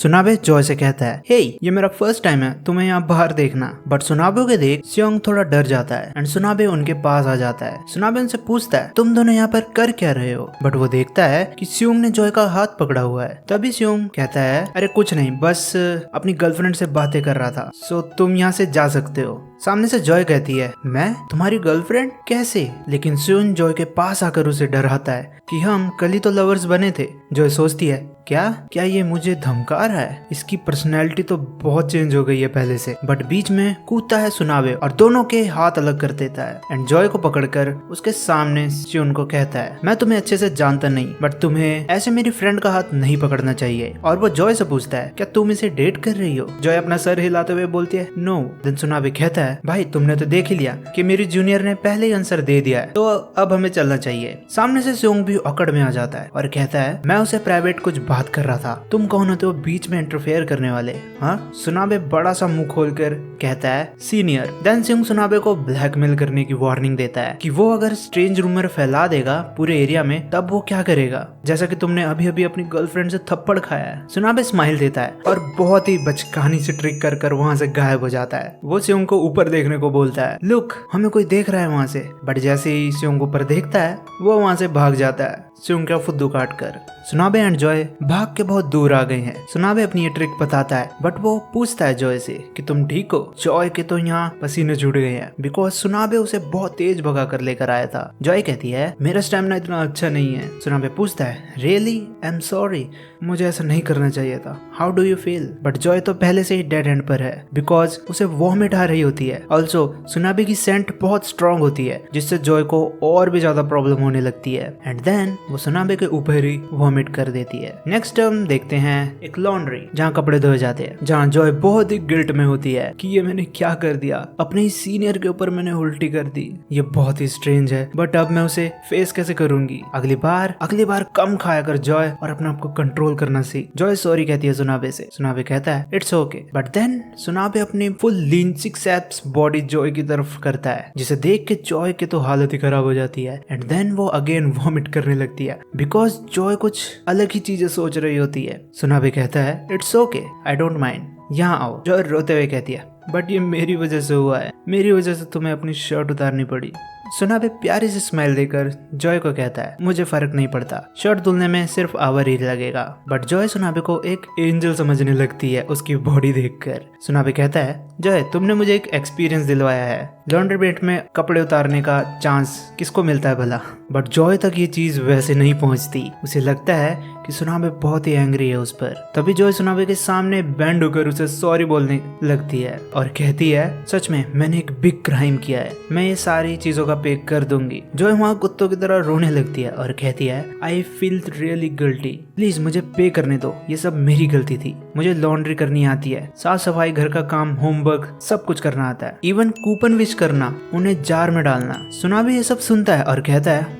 सुनाबे Joy से कहता है, हे ये मेरा फर्स्ट टाइम है, तुम्हें यहाँ बाहर देखना। बट सुनाबे के देख सियोंग थोड़ा डर जाता है एंड सुनाबे उनके पास आ जाता है। सुनाबे उनसे पूछता है, तुम दोनों यहाँ पर कर क्या रहे हो? बट वो देखता है कि सियोंग ने जॉय का हाथ पकड़ा हुआ है। तभी सियोंग कहता है, अरे कुछ नहीं, बस अपनी गर्लफ्रेंड से बातें कर रहा था, सो तुम यहाँ से जा सकते हो। सामने से जॉय कहती है, मैं तुम्हारी गर्लफ्रेंड? कैसे? लेकिन सियोंग जॉय के पास आकर उसे डराता है कि हम कल ही तो लवर्स बने थे। जॉय सोचती है, क्या ये मुझे धमका रहा है? इसकी पर्सनैलिटी तो बहुत चेंज हो गई है पहले से। बट बीच में कूदता है सुनाबे और दोनों के हाथ अलग कर देता है एंड जॉय को पकड़कर उसके सामने सियोंग को कहता है, मैं तुम्हें अच्छे से जानता नहीं, बट तुम्हें ऐसे मेरी फ्रेंड का हाथ नहीं पकड़ना चाहिए। और वो जॉय से पूछता है, क्या तुम इसे डेट कर रही हो? जॉय अपना सर हिलाते हुए बोलती है, नो। देन सुनाबे कहता है, भाई तुमने तो देख ही लिया कि मेरी जूनियर ने पहले ही आंसर दे दिया है, तो अब हमें चलना चाहिए। सामने से सियोंग भी अकड़ में आ जाता है और कहता है, मैं उसे प्राइवेट कुछ बात कर रहा था, तुम कौन होते हो बीच में इंटरफेयर करने वाले? हाँ? सुनाबे बड़ा सा मुंह खोलकर कहता है, सीनियर। देन सियोंग सुनाबे को ब्लैकमेल करने की वार्निंग देता है कि वो अगर स्ट्रेंज रूमर फैला देगा पूरे एरिया में तब वो क्या करेगा, जैसा कि तुमने अभी अभी अपनी गर्लफ्रेंड से थप्पड़ खाया है। सुनाबे स्माइल देता है और बहुत ही बचकानी से ट्रिक कर वहाँ से गायब हो जाता है। वो सियोंग को ऊपर देखने को बोलता है, लुक हमें कोई देख रहा है वहाँ से। बट जैसे ही सियोंग ऊपर देखता है वो वहाँ से भाग जाता है सियोंग का फुद्दू काट कर। सुनाबे एंड जॉय भाग के बहुत दूर आ गए हैं। सुनाबे अपनी ये ट्रिक बताता है बट वो पूछता है जॉय से कि तुम ठीक हो? जॉय के तो यहाँ पसीने छूट गए हैं बिकॉज सुनाबे उसे बहुत तेज भगा कर लेकर आया था। जॉय कहती है, मेरा स्टैमिना इतना अच्छा नहीं है। सुनाबे पूछता है, रियली? आई एम सॉरी, मुझे ऐसा नहीं करना चाहिए था। How do you feel? But Joy तो पहले से ही डेड एंड पर है बिकॉज उसे वॉमिट आ रही होती है। ऑल्सो सुनाबे की सेंट बहुत स्ट्रॉन्ग होती है जिससे जॉय को और भी ज्यादा प्रॉब्लम होने लगती है एंड देन वो सुनाबे के ऊपर ही वॉमिट कर देती है। नेक्स्ट हम देखते हैं एक लॉन्ड्री जहाँ कपड़े धोए जाते हैं, जहाँ जॉय बहुत ही गिल्ट में होती है कि ये मैंने क्या कर दिया, अपने ही सीनियर के ऊपर मैंने उल्टी कर दी। ये बहुत ही स्ट्रेंज है बट अब मैं उसे फेस कैसे करूंगी? अगली बार कम खाया कर जॉय और अपने आप को कंट्रोल करना सीख। जॉय सॉरी कहती है सुनाबे से। सुनाबे कहता है, इट्स ओके। बट देन सुनाबे अपनी फुल लीन 6 एब्स बॉडी जॉय की तरफ करता है जिसे देख के जॉय की तो हालत ही खराब हो जाती है एंड देन वो अगेन वॉमिट करने लगती है बिकॉज जॉय कुछ अलग ही चीजें सोच रही होती है। सुनाबे कहता है, it's okay, I don't mind, यहाँ आओ। जॉय रोते हुए कहती है, बट ये मेरी वजह से हुआ है, मेरी वजह से तुम्हें अपनी शर्ट उतारनी पड़ी। सुनाबे प्यारी से स्माइल देकर जॉय को कहता है, मुझे फर्क नहीं पड़ता, शर्ट धुलने में सिर्फ आवर ही लगेगा। बट जॉय सुनाबे को एक एंजल समझने लगती है उसकी बॉडी देखकर। सुनाबे कहता है, जॉय तुमने मुझे एक एक्सपीरियंस दिलवाया है, लॉन्ड्री बेट में कपड़े उतारने का चांस किसको मिलता है भला? बट जॉय तक ये चीज वैसे नहीं पहुंचती। उसे लगता है कि सुनाबे बहुत ही एंग्री है उस पर। तभी जॉय सुनाबे के सामने बैंड होकर उसे सॉरी बोलने लगती है और कहती है, सच में मैंने एक बिग क्राइम किया है, मैं ये सारी चीजों का पे कर दूंगी। जॉय वहाँ कुत्तों की तरह रोने लगती है और कहती है, I feel really guilty, please मुझे पे करने दो, ये सब मेरी गलती थी। मुझे लॉन्ड्री करनी आती है, साफ सफाई, घर का काम, होमवर्क सब कुछ करना आता है, इवन कूपन विश करना, उन्हें जार में डालना। सुनाबे ये सब सुनता है और कहता है,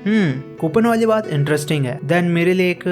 कूपन वाली बात इंटरेस्टिंग है, देन मेरे लिए एक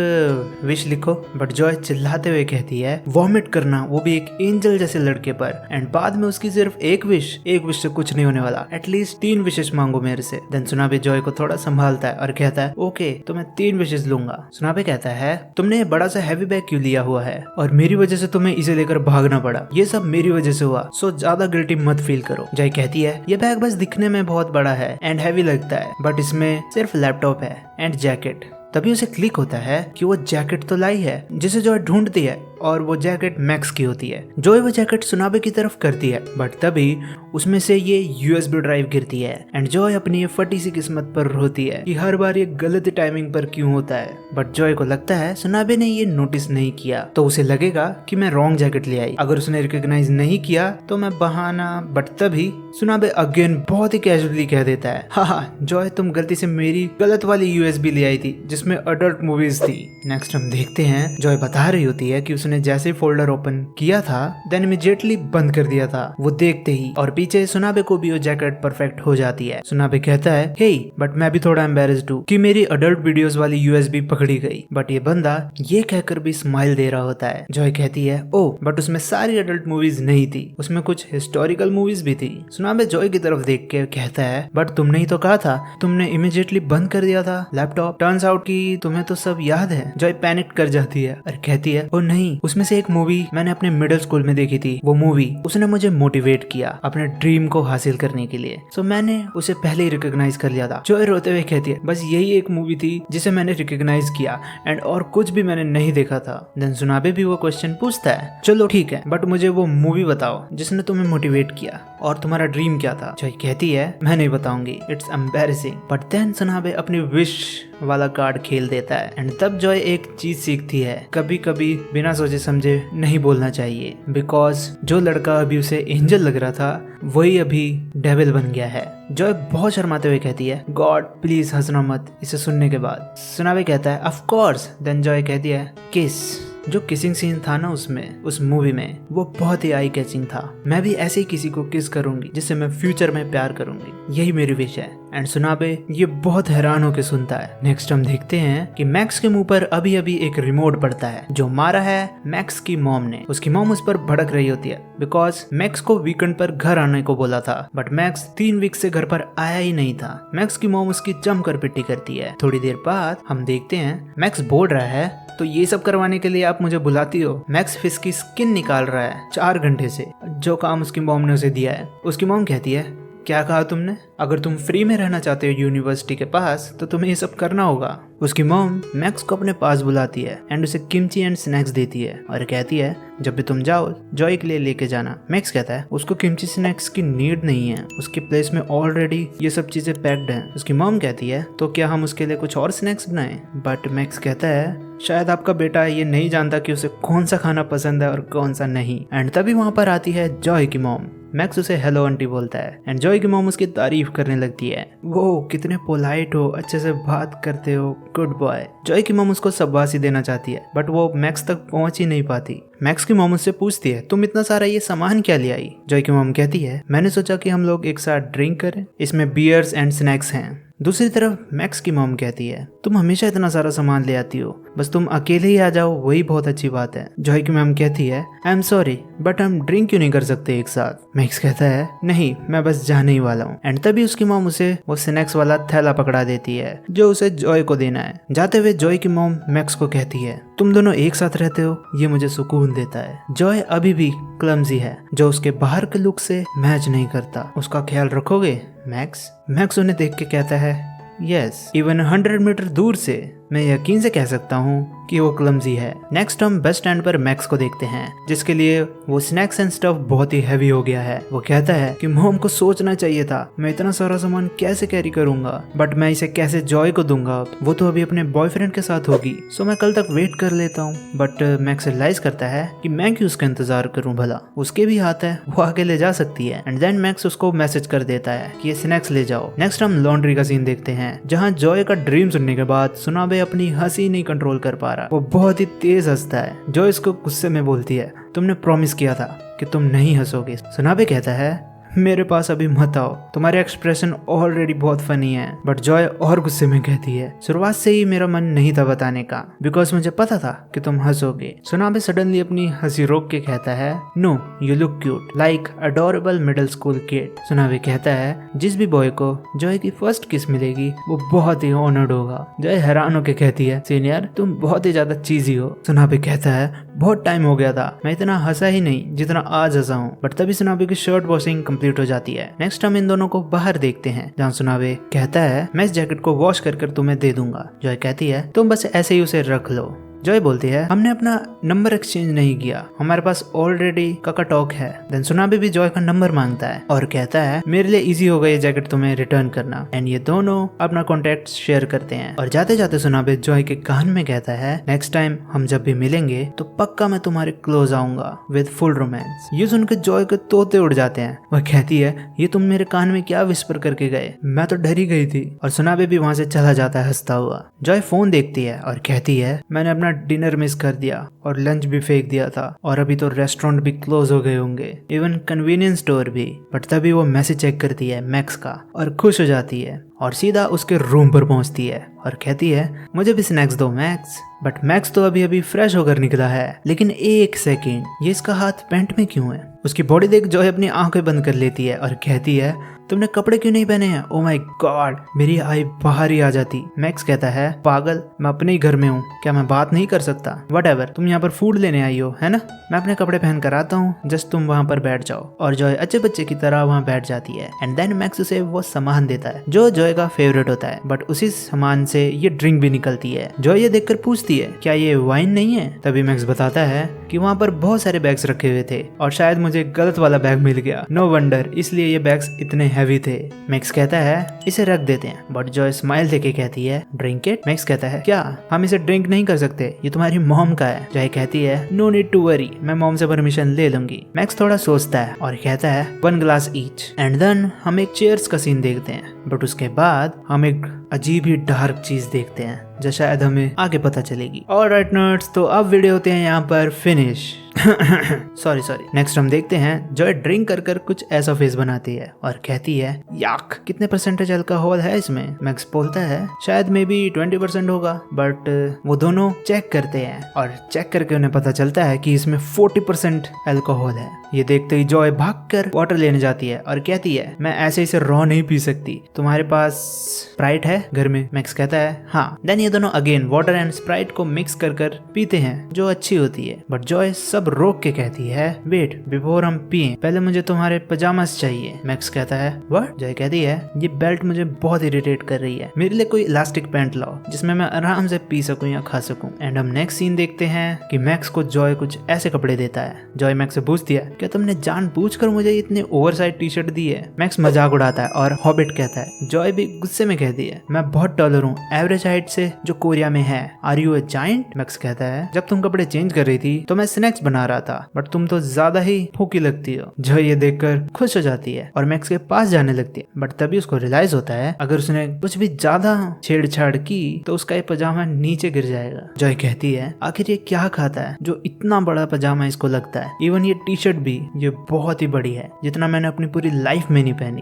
विश लिखो। बट जॉय चिल्लाते हुए कहती है, वॉमिट करना, वो भी एक एंजल जैसे लड़के पर, एंड बाद में उसकी सिर्फ एक विश से कुछ नहीं होने वाला, एटलीस्ट 3 विशेष मांगो मेरे से। देन सुनाबे जॉय को थोड़ा संभालता है और कहता है, ओके तो मैं 3 विशेष लूंगा। सुनाबे कहता है, तुमने ये बड़ा सा हैवी बैग क्यों लिया हुआ है और मेरी वजह से तुम्हें इसे लेकर भागना पड़ा, ये सब मेरी वजह से हुआ, सो ज्यादा गिल्टी मत फील करो। जॉय कहती है, ये बैग बस दिखने में बहुत बड़ा है एंड हैवी लगता है बट इसमें सिर्फ लैपटॉप है एंड जैकेट। तभी उसे क्लिक होता है कि वो जैकेट तो लाई है जिसे जॉय ढूंढती है और वो जैकेट मैक्स की होती है। जॉय वो जैकेट सुनाबे की तरफ करती है बट तभी उसमें से ये यूएसबी ड्राइव गिरती है एंड जॉय अपनी ये फटी सी किस्मत पर रोती है कि हर बार ये गलत टाइमिंग पर क्यों होता है। बट जॉय को लगता है सुनाबे ने ये नोटिस नहीं किया तो उसे लगेगा कि मैं रॉन्ग जैकेट ले आई, अगर उसने रिकॉग्नाइज नहीं किया तो मैं बहाना। बट तभी सुनाबे अगेन बहुत ही कैजुअली कह देता है, हाँ जॉय तुम गलती से मेरी गलत वाली यूएसबी ले आई थी जिसमें अडल्ट मूवीज थी। नेक्स्ट हम देखते हैं जॉय बता रही होती है कि उसने जैसे फोल्डर ओपन किया था देन इमीडिएटली बंद कर दिया था वो देखते ही, और पीछे सुनाबे को भी वो जैकेट परफेक्ट हो जाती है। सुनाबे कहता है, हे बट मैं भी थोड़ा एम्बेरेस्ड हूँ कि मेरी अडल्ट वीडियोस वाली यूएसबी पकड़ी गई। बट ये बंदा ये कहकर भी स्माइल दे रहा होता है। जॉय कहती है, ओ बट उसमें सारी अडल्ट मूवीज नहीं थी, उसमें कुछ हिस्टोरिकल मूवीज भी थी। सुनाबे जॉय की तरफ देख के कहता है, बट तुमने ही तो कहा था, तुमने इमीडिएटली बंद कर दिया था लैपटॉप, टर्न्स आउट कि तुम्हें तो सब याद है। जॉय पैनिक कर जाती है और कहती है, ओ नहीं उसमें से एक मूवी मैंने अपने मिडिल स्कूल में देखी थी। वो मूवी उसने मुझे मोटिवेट किया अपने ड्रीम को हासिल करने के लिए। सो मैंने उसे पहले ही रिकॉग्नाइज कर लिया था। जॉय रोते हुए कहती है बस यही एक मूवी थी जिसे मैंने रिकॉग्नाइज किया एंड और कुछ भी मैंने नहीं देखा था। देन सुनाबे भी वो क्वेश्चन पूछता है चलो ठीक है बट मुझे वो मूवी बताओ जिसने तुम्हें मोटिवेट किया और तुम्हारा ड्रीम क्या था। जॉय कहती है मैं नहीं बताऊंगी, इट्स एम्बैरेसिंग। बट देन सुनाबे अपनी विश वाला कार्ड खेल देता है एंड तब जॉय एक चीज सीखती है कभी कभी बिना सोचे समझे नहीं बोलना चाहिए, बिकॉज जो लड़का अभी उसे एंजल लग रहा था वही अभी डेविल बन गया है। जॉय बहुत शर्माते हुए कहती है गॉड प्लीज हंसना मत। इसे सुनने के बाद सुनाबे कहता है ऑफ कोर्स। देन जॉय कहती है किस। जो किसिंग सीन था ना उसमें उस मूवी में वो बहुत ही आई कैचिंग था। मैं भी ऐसे ही किसी को किस करूंगी जिससे मैं फ्यूचर में प्यार करूंगी, यही मेरी विश है। एंड सुनाबे ये बहुत हैरान होकर सुनता है। नेक्स्ट हम देखते हैं कि मैक्स के मुंह पर अभी अभी एक रिमोट पड़ता है जो मारा है मैक्स की मॉम ने। उसकी मॉम उस पर भड़क रही होती है बिकॉज मैक्स को वीकेंड पर घर आने को बोला था बट मैक्स 3 वीक से घर पर आया ही नहीं था। मैक्स की मॉम उसकी जमकर पिट्टी करती है। थोड़ी देर बाद हम देखते हैं मैक्स बोल रहा है तो ये सब करवाने के लिए आप मुझे बुलाती हो। मैक्स फिश की स्किन निकाल रहा है 4 घंटे से, जो काम उसकी मॉम ने उसे दिया है। उसकी मॉम कहती है क्या कहा तुमने? अगर तुम फ्री में रहना चाहते हो यूनिवर्सिटी के पास तो तुम्हें ये सब करना होगा। उसकी मॉम मैक्स को अपने पास बुलाती है एंड उसे किमची एंड स्नैक्स देती है और कहती है जब भी तुम जाओ जॉय के लिए लेके जाना। मैक्स कहता है उसको किमची स्नैक्स की नीड नहीं है, उसके प्लेस में ऑलरेडी ये सब चीजें पैक्ड हैं। उसकी मॉम कहती है तो क्या हम उसके लिए कुछ और स्नैक्स बनाएं? बट मैक्स कहता है शायद आपका बेटा ये नहीं जानता कि उसे कौन सा खाना पसंद है और कौन सा नहीं। एंड तभी वहां पर आती है जॉय की मॉम। मैक्स उसे हेलो आंटी बोलता है एंड जॉय की मॉम उसकी तारीफ करने लगती है। वो कितने पोलाइट हो, अच्छे से बात करते हो, गुड बॉय। जॉय की मॉम उसको शाबाशी देना चाहती है बट वो मैक्स तक पहुंच ही नहीं पाती। मैक्स की मॉम उससे पूछती है तुम इतना सारा ये सामान क्या ले आई? जॉय की मॉम कहती है मैंने सोचा कि हम लोग एक साथ ड्रिंक करें, इसमें बियर्स एंड स्नैक्स हैं। दूसरी तरफ मैक्स की मॉम कहती है तुम हमेशा इतना सारा सामान ले आती हो, बस तुम अकेले ही आ जाओ वही बहुत अच्छी बात है। जॉय की मॉम कहती है आई एम सॉरी बट हम ड्रिंक क्यों नहीं कर सकते एक साथ? मैक्स कहता है नहीं मैं बस जाने ही वाला हूँ। एंड तभी उसकी मॉम उसे वो स्नैक्स वाला थैला पकड़ा देती है जो उसे जॉय को देना है। जाते हुए जॉय की मॉम मैक्स को कहती है तुम दोनों एक साथ रहते हो ये मुझे सुकून देता है। जॉय अभी भी क्लमजी है जो उसके बाहर के लुक से मैच नहीं करता। उसका ख्याल रखोगे मैक्स उन्हें देख के कहता है यस, इवन 100 मीटर दूर से मैं यकीन से कह सकता हूँ कि वो क्लमजी है। नेक्स्ट हम बस स्टैंड पर मैक्स को देखते हैं जिसके लिए वो स्नैक्स एंड स्टफ बहुत ही हैवी हो गया है। वो कहता है कि मॉम को सोचना चाहिए था, मैं इतना सारा सामान कैसे कैरी करूंगा, बट मैं इसे कैसे जॉय को दूंगा, वो तो अभी अपने बॉयफ्रेंड के साथ होगी, सो मैं कल तक वेट कर लेता हूँ। बट मैक्स रियलाइज करता है कि मैं क्यों उसका इंतजार करूँ, भला उसके भी हाथ है, वो आगे ले जा सकती है। एंड देन मैक्स उसको मैसेज कर देता है कि ये स्नैक्स ले जाओ। नेक्स्ट हम लॉन्ड्री का सीन देखते हैं जहाँ जॉय का ड्रीम सुनने के बाद सुनाबे अपनी हंसी नहीं कंट्रोल कर पा रहा। वो बहुत ही तेज हंसता है। जॉय इसको गुस्से में बोलती है तुमने प्रॉमिस किया था कि तुम नहीं हंसोगे। सुनाबे कहता है मेरे पास अभी मत आओ, तुम्हारे एक्सप्रेशन ऑलरेडी बहुत फनी है। बट जॉय और गुस्से में कहती है शुरुआत से ही मेरा मन नहीं था बताने का, बिकॉज मुझे पता था कि तुम हंसोगे। सुनाबे सडनली अपनी हंसी रोक के कहता है no you look cute like adorable middle school kid. सुनाबे कहता है जिस भी बॉय को जॉय की फर्स्ट किस मिलेगी वो बहुत ही ऑनर्ड होगा। जॉय हैरान होके कहती है सीनियर तुम बहुत ही ज्यादा चीजी हो। सुनाबे कहता है बहुत टाइम हो गया था, मैं इतना हंसा ही नहीं जितना आज हंसा हूँ। बट तभी सुनाबे की शर्ट वॉशिंग कंप्लीट हो जाती है। नेक्स्ट हम इन दोनों को बाहर देखते हैं जहाँ सुनाबे कहता है मैं इस जैकेट को वॉश कर तुम्हें दे दूंगा। जॉय कहती है तुम बस ऐसे ही उसे रख लो। जॉय बोलती है हमने अपना नंबर एक्सचेंज नहीं किया, हमारे पास ऑलरेडी काका टॉक है। देन सुनाबे भी जॉय का नंबर मांगता है और कहता है मेरे लिए इजी होगा ये जैकेट तुम्हें रिटर्न करना। एंड ये दोनों अपना कॉन्टेक्ट शेयर करते हैं। और जाते जाते सुनाबे जॉय के कान में कहता है नेक्स्ट टाइम हम जब भी मिलेंगे तो पक्का मैं तुम्हारे क्लोज आऊंगा विद फुल रोमांस। ये सुनकर जॉय के तोते उड़ जाते हैं। वह कहती है ये तुम मेरे कान में क्या विस्पर करके गए, मैं तो डरी गई थी। और सुनाबे भी वहां से चला जाता है हंसता हुआ। जॉय फोन देखती है और कहती है मैंने अपना डिनर मिस कर दिया और लंच भी फेंक दिया था और अभी तो रेस्टोरेंट भी क्लोज हो गए होंगे, इवन कन्वीनियंस स्टोर भी। बट तभी वो मैसेज चेक करती है मैक्स का और खुश हो जाती है और सीधा उसके रूम पर पहुंचती है और कहती है मुझे भी स्नैक्स दो मैक्स। बट मैक्स तो अभी अभी फ्रेश होकर निकला है, लेकिन एक सेकेंड ये इसका हाथ पैंट में क्यों है? उसकी बॉडी देख जॉय अपनी आंखें बंद कर लेती है और कहती है तुमने कपड़े क्यों नहीं पहने हैं? ओ माय गॉड, मेरी आई बाहर ही आ जाती। मैक्स कहता है पागल, मैं अपने ही घर में हूँ, क्या मैं बात नहीं कर सकता? व्हाटएवर, तुम यहाँ पर फूड लेने आई हो है ना, मैं अपने कपड़े पहन कर आता हूँ, जस्ट तुम वहाँ पर बैठ जाओ। और जॉय अच्छे बच्चे की तरह वहाँ बैठ जाती है एंड देन मैक्स उसे वो सामान देता है जो जॉय का फेवरेट होता है, बट उसी सामान से ये ड्रिंक भी निकलती है। जॉय ये देखकर पूछती है क्या ये वाइन नहीं है? तभी मैक्स बताता है कि वहाँ पर बहुत सारे बैग्स रखे हुए थे और शायद मुझे गलत वाला बैग मिल गया, नो वंडर, इसलिए ये बैग्स इतने हैवी थे। मैक्स कहता है इसे रख देते हैं, बट जॉय स्माइल देके कहती है ड्रिंक इट। मैक्स कहता है क्या हम इसे ड्रिंक नहीं कर सकते, ये तुम्हारी मॉम का है। जॉय कहती है नो नीड टू वरी, मैं मॉम से परमिशन ले लूंगी। मैक्स थोड़ा सोचता है और कहता है 1 ग्लास ईच एंड देन हम एक चेयर्स का सीन देखते हैं, बट उसके बाद हम एक अजीब ही डार्क चीज देखते हैं जो शायद हमें आगे पता चलेगी। ऑलराइट नर्ड्स, तो अब वीडियो होते हैं यहाँ पर फिनिश। सॉरी नेक्स्ट हम देखते हैं जॉय ड्रिंक कर कर कुछ ऐसा फेस बनाती है और कहती है याक, कितने परसेंटेज अल्कोहल है इसमें? मैक्स बोलता है शायद मे बी 20% होगा, बट वो दोनों चेक करते हैं और चेक करके उन्हें पता चलता है कि इसमें 40% अल्कोहल है। ये देखते ही जॉय भागकर वाटर लेने जाती है और कहती है मैं ऐसे इसे रॉ नहीं पी सकती, तुम्हारे पास स्प्राइट है घर में? मैक्स कहता है हाँ। देन ये दोनों अगेन वाटर एंड स्प्राइट को मिक्स कर कर पीते हैं जो अच्छी होती है, बट जॉय सब रोक के कहती है वेट, बिफोर हम पिए पहले मुझे तुम्हारे पजामास चाहिए। मैक्स कहता है व्हाट? जॉय कहती है ये बेल्ट मुझे बहुत इरिटेट कर रही है, मेरे लिए कोई इलास्टिक पैंट लाओ जिसमें मैं आराम से पी सकूं या खा सकूं। एंड हम नेक्स्ट सीन देखते हैं कि मैक्स को जॉय कुछ ऐसे कपड़े देता है। जॉय मैक्स से पूछती है क्या तुमने जानबूझकर मुझे इतने ओवरसाइज टी शर्ट दी है? मैक्स मजाक उड़ाता है और हॉबिट कहता है। जॉय भी गुस्से में कहती है मैं बहुत टॉलर हूँ, एवरेज हाइट से जो कोरिया में है। Are you a giant? Max कहता है जब तुम कपड़े चेंज कर रही थी तो मैं स्नैक्स बना रहा था, बट तुम तो ज्यादा ही फूकी लगती हो। जॉय ये देखकर खुश हो जाती है और मैक्स के पास जाने लगती है, बट तभी उसको रियलाइज होता है अगर उसने कुछ भी ज्यादा छेड़छाड़ की तो उसका ये पजामा नीचे गिर जाएगा। जॉय कहती है आखिर ये क्या खाता है जो इतना बड़ा पजामा इसको लगता है, इवन ये टी शर्ट भी ये बहुत ही बड़ी है जितना मैंने अपनी पूरी लाइफ में नहीं पहनी।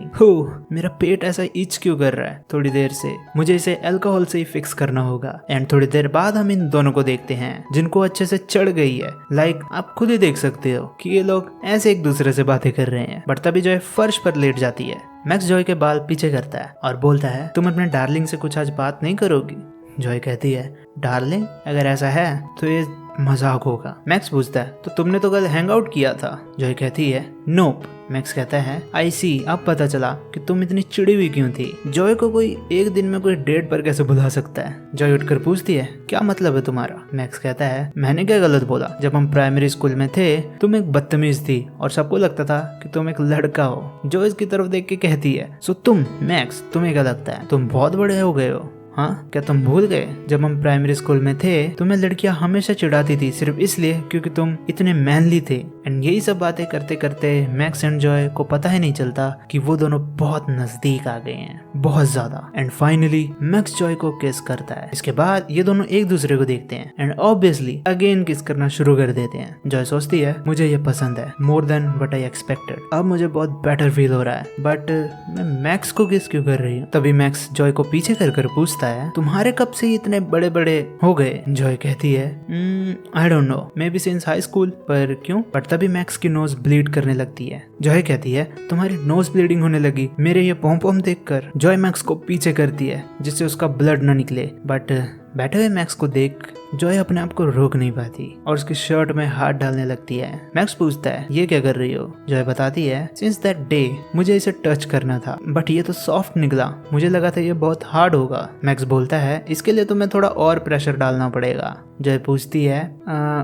मेरा पेट ऐसा इच क्यों कर रहा है? थोड़ी देर से मुझे इसे अल्कोहल से ही फिक्स करना होगा। एंड थोड़ी देर बाद हम इन दोनों को देखते हैं जिनको अच्छे से चढ़ गई है। लाइक आप खुद ही देख सकते हो कि ये लोग ऐसे एक दूसरे से बातें कर रहे हैं, बट तभी जॉय फर्श पर लेट जाती है। मैक्स जॉय के बाल पीछे करता है और बोलता है तुम अपने डार्लिंग से कुछ आज बात नहीं करोगी? जॉय कहती है डार्लिंग, अगर ऐसा है तो ये मजाक होगा। मैक्स पूछता है तो तुमने तो कल हैंग आउट किया था? जॉय कहती है नोप। मैक्स कहता है आई सी, अब पता चला कि तुम इतनी चिड़ी हुई क्यों थी। जॉय को कोई एक दिन में कोई डेट पर कैसे बुला सकता है? जॉय उठकर पूछती है क्या मतलब है तुम्हारा? मैक्स कहता है मैंने क्या गलत बोला? जब हम प्राइमरी स्कूल में थे तुम एक बदतमीज थी और सबको लगता था कि तुम एक लड़का हो। जॉय इसकी तरफ देख के कहती है सो तुम मैक्स, तुम्हें क्या लगता है तुम बहुत बड़े हो गए हो? हाँ, क्या तुम भूल गए जब हम प्राइमरी स्कूल में थे तुम्हें लड़कियां हमेशा चिढ़ाती थी सिर्फ इसलिए क्योंकि तुम इतने मैनली थे। एंड यही सब बातें करते करते मैक्स एंड जॉय को पता ही नहीं चलता कि वो दोनों बहुत नजदीक आ गए हैं, बहुत ज्यादा। एंड फाइनली मैक्स जॉय को किस करता है। इसके बाद ये दोनों एक दूसरे को देखते हैं एंड ऑब्वियसली अगेन किस करना शुरू कर देते हैं। जॉय सोचती है मुझे ये पसंद है more than what I expected, अब मुझे बहुत बेटर फील हो रहा है, बट मैं मैक्स को किस क्यों कर रही हूँ? तभी मैक्स जॉय को पीछे कर कर पूछता है तुम्हारे कब से इतने बड़े बड़े हो गए? जॉय कहती है I don't know, may be since high school. पर क्यों? बट तभी मैक्स की नोज ब्लीड करने लगती है। जॉय कहती है तुम्हारी नोज ब्लीडिंग होने लगी मेरे ये पोम पोम देखकर। जॉय मैक्स को पीछे करती है जिससे उसका ब्लड न निकले, बट बैठे हुए मैक्स को देख जॉय अपने आप को रोक नहीं पाती और उसकी शर्ट में हाथ डालने लगती है। मैक्स पूछता है ये क्या कर रही हो? जॉय बताती है सिंस दैट डे मुझे इसे टच करना था, बट ये तो सॉफ्ट निकला, मुझे लगा था ये बहुत हार्ड होगा। मैक्स बोलता है इसके लिए तुम्हें थोड़ा और प्रेशर डालना पड़ेगा। जॉय पूछती है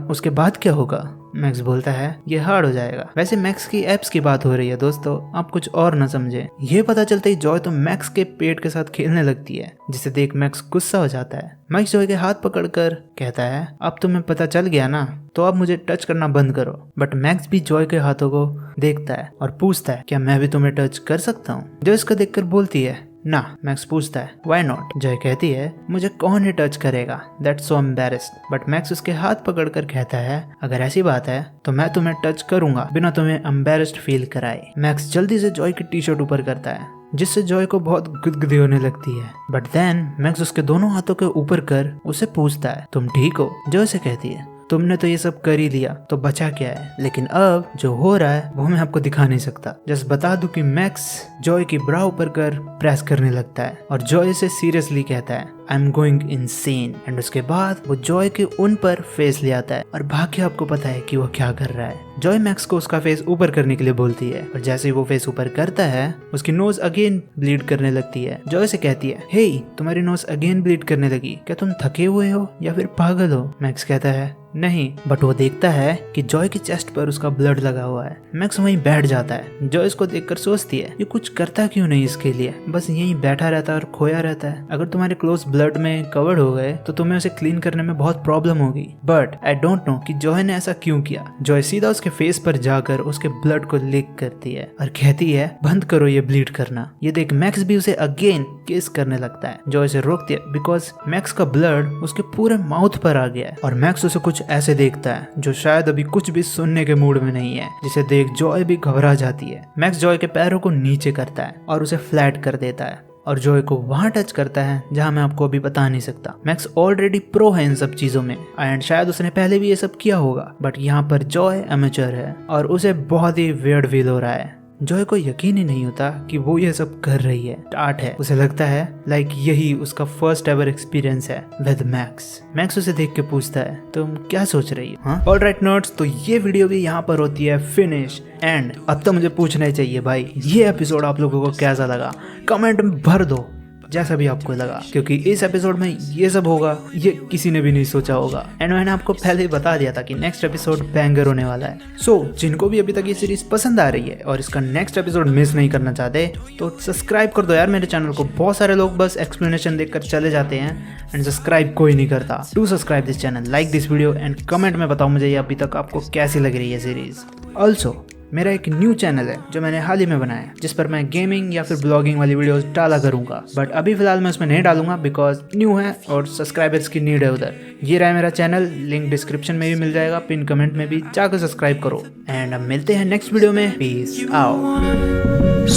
उसके बाद क्या होगा? मैक्स बोलता है ये हार्ड हो जाएगा। वैसे मैक्स की एप्स की बात हो रही है दोस्तों, आप कुछ और न समझे। ये पता चलते ही जॉय तो मैक्स के पेट के साथ खेलने लगती है जिसे देख मैक्स गुस्सा हो जाता है। मैक्स जॉय के हाथ पकड़कर कहता है अब तुम्हें पता चल गया ना, तो अब मुझे टच करना बंद करो। बट मैक्स भी जॉय के हाथों को देखता है और पूछता है क्या मैं भी तुम्हें टच कर सकता हूँ? जॉय इसको देखकर बोलती है ना। मैक्स पूछता है व्हाई नॉट? जॉय कहती है मुझे कौन ही टच करेगा, that's so embarrassed. But max उसके हाथ पकड़कर कहता है अगर ऐसी बात है तो मैं तुम्हें टच करूंगा बिना तुम्हें एम्बैरेस्ड फील कराए। मैक्स जल्दी से जॉय की टी शर्ट ऊपर करता है जिससे जॉय को बहुत गुदगुदी होने लगती है। बट देन मैक्स उसके दोनों हाथों के ऊपर कर उसे पूछता है तुम ठीक हो? जॉय से कहती है तुमने तो ये सब कर ही लिया, तो बचा क्या है। लेकिन अब जो हो रहा है वो मैं आपको दिखा नहीं सकता। जस्ट बता दूं कि मैक्स जॉय की ब्राउ पर कर प्रेस करने लगता है और जॉय से सीरियसली कहता है I am going insane. And उसके बाद वो जॉय के उन पर फेस ले आता है और बाकी आपको पता है कि वो क्या कर रहा है। जॉय मैक्स को उसका फेस ऊपर करने के लिए बोलती है और जैसे ही वो फेस ऊपर करता है उसकी नोज अगेन ब्लीड करने लगती है। जॉय से कहती है हे तुम्हारी नोज अगेन ब्लीड करने लगी, क्या तुम थके हुए हो या फिर पागल हो। मैक्स कहता है नहीं, बट वो देखता है कि जॉय की चेस्ट पर उसका ब्लड लगा हुआ है। मैक्स वहीं बैठ जाता है। जॉय इसको देखकर सोचती है ये कुछ करता क्यों नहीं इसके लिए, बस यहीं बैठा रहता है और खोया रहता है। अगर तुम्हारे क्लोज ब्लड में कवर्ड हो गए तो तुम्हें उसे क्लीन करने में बहुत प्रॉब्लम होगी। बट आई डोंट नो कि जॉय ने ऐसा क्यों किया। जॉय सीधा उसके फेस पर जाकर उसके ब्लड को लिक करती है और कहती है बंद करो ये ब्लीड करना। ये देख मैक्स भी उसे अगेन किस करने लगता है। जॉय उसे रोकती है बिकॉज मैक्स का ब्लड उसके पूरे माउथ पर आ गया है और मैक्स उसे कुछ ऐसे देखता है जो शायद अभी कुछ भी सुनने के मूड में नहीं है, जिसे देख जॉय भी घबरा जाती है। मैक्स जॉय के पैरों को नीचे करता है और उसे फ्लैट कर देता है और जॉय को वहां टच करता है जहां मैं आपको अभी बता नहीं सकता। मैक्स ऑलरेडी प्रो है इन सब चीजों में एंड शायद उसने पहले भी ये सब किया होगा, बट यहाँ पर जॉय एमेचर है और उसे बहुत ही वियर्ड फील हो रहा है। जॉय को यकीन ही नहीं होता कि वो ये सब कर रही है, स्टार्ट है। उसे लगता है लाइक यही उसका फर्स्ट एवर एक्सपीरियंस है विद मैक्स। मैक्स उसे देख के पूछता है तुम क्या सोच रही हो। हाँ ऑलराइट नर्ड्स, तो ये वीडियो भी यहाँ पर होती है फिनिश। एंड अब तो मुझे पूछना ही चाहिए भाई, ये एपिसोड आप लोगों को कैसा लगा, कमेंट में भर दो जैसा भी आपको लगा, क्योंकि इस एपिसोड में ये सब होगा ये किसी ने भी नहीं सोचा होगा। एंड मैंने आपको पहले ही बता दिया था कि नेक्स्ट एपिसोड बैंगर होने वाला है। सो जिनको भी अभी तक ये सीरीज पसंद आ रही है और इसका नेक्स्ट एपिसोड मिस नहीं करना चाहते तो सब्सक्राइब कर दो यार मेरे चैनल को। बहुत सारे लोग बस एक्सप्लेनेशन देखकर चले जाते हैं एंड सब्सक्राइब कोई नहीं करता। Do subscribe this channel, like this video and comment में बताओ मुझे ये अभी तक आपको कैसी लग रही है सीरीज। ऑल्सो मेरा एक न्यू चैनल है जो मैंने हाल ही में बनाया है, जिस पर मैं गेमिंग या फिर ब्लॉगिंग वाली वीडियोस डाला करूंगा, बट अभी फिलहाल मैं उसमें नहीं डालूंगा बिकॉज न्यू है और सब्सक्राइबर्स की नीड है उधर। ये रहा मेरा चैनल, लिंक डिस्क्रिप्शन में भी मिल जाएगा, पिन कमेंट में भी जाकर सब्सक्राइब करो। एंड अब मिलते हैं नेक्स्ट वीडियो में, पीस आउट।